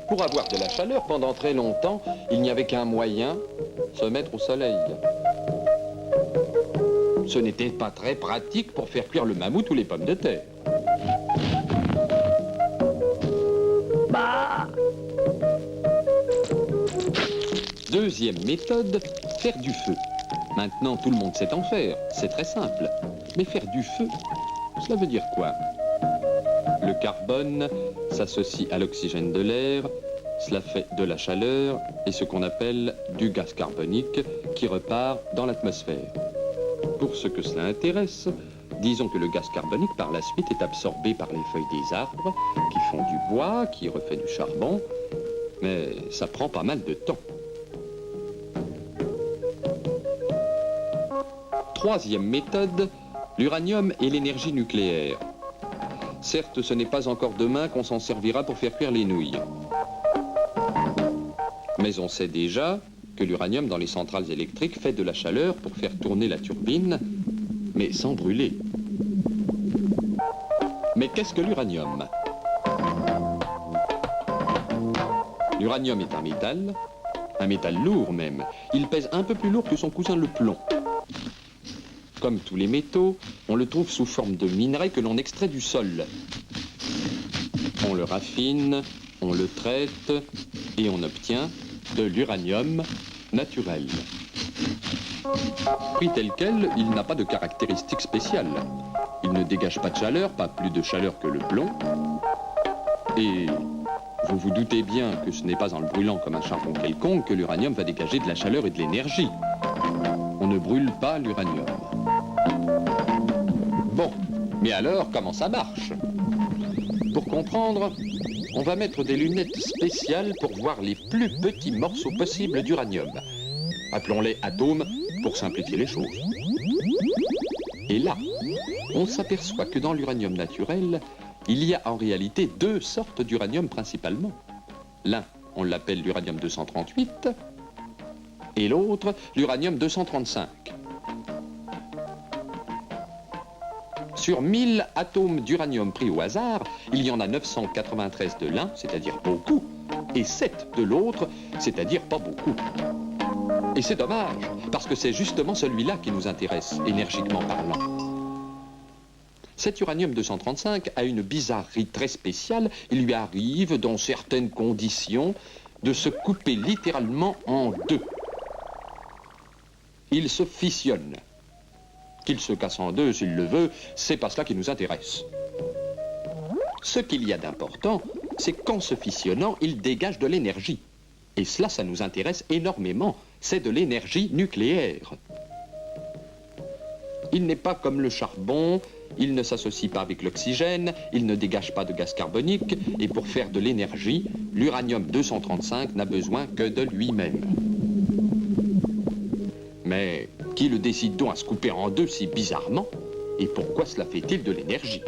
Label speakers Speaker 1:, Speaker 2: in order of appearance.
Speaker 1: Pour avoir de la chaleur, pendant très longtemps, il n'y avait qu'un moyen, se mettre au soleil. Ce n'était pas très pratique pour faire cuire le mammouth ou les pommes de terre. Deuxième méthode, faire du feu. Maintenant, tout le monde sait en faire, c'est très simple. Mais faire du feu, cela veut dire quoi? Le carbone s'associe à l'oxygène de l'air, cela fait de la chaleur et ce qu'on appelle du gaz carbonique qui repart dans l'atmosphère. Pour ce que cela intéresse, disons que le gaz carbonique par la suite est absorbé par les feuilles des arbres qui font du bois, qui refait du charbon, mais ça prend pas mal de temps. Troisième méthode, l'uranium et l'énergie nucléaire. Certes, ce n'est pas encore demain qu'on s'en servira pour faire cuire les nouilles. Mais on sait déjà que l'uranium dans les centrales électriques fait de la chaleur pour faire tourner la turbine, mais sans brûler. Mais qu'est-ce que l'uranium? L'uranium est un métal lourd même. Il pèse un peu plus lourd que son cousin le plomb. Comme tous les métaux, on le trouve sous forme de minerai que l'on extrait du sol. On le raffine, on le traite et on obtient de l'uranium naturel. Pris tel quel, il n'a pas de caractéristiques spéciales. Il ne dégage pas de chaleur, pas plus de chaleur que le plomb. Et vous vous doutez bien que ce n'est pas en le brûlant comme un charbon quelconque que l'uranium va dégager de la chaleur et de l'énergie. On ne brûle pas l'uranium. Bon, mais alors, comment ça marche? Pour comprendre, on va mettre des lunettes spéciales pour voir les plus petits morceaux possibles d'uranium. Appelons-les atomes pour simplifier les choses. Et là, on s'aperçoit que dans l'uranium naturel, il y a en réalité deux sortes d'uranium principalement. L'un, on l'appelle l'uranium 238, et l'autre, l'uranium 235. Sur 1000 atomes d'uranium pris au hasard, il y en a 993 de l'un, c'est-à-dire beaucoup, et 7 de l'autre, c'est-à-dire pas beaucoup. Et c'est dommage, parce que c'est justement celui-là qui nous intéresse, énergiquement parlant. Cet uranium 235 a une bizarrerie très spéciale. Il lui arrive, dans certaines conditions, de se couper littéralement en deux. Il se fissionne. Qu'il se casse en deux s'il le veut, c'est pas cela qui nous intéresse. Ce qu'il y a d'important, c'est qu'en se fissionnant, il dégage de l'énergie. Et cela, ça nous intéresse énormément. C'est de l'énergie nucléaire. Il n'est pas comme le charbon, il ne s'associe pas avec l'oxygène, il ne dégage pas de gaz carbonique, et pour faire de l'énergie, l'uranium 235 n'a besoin que de lui-même. Mais qui le décide donc à se couper en deux si bizarrement? Et pourquoi cela fait-il de l'énergie?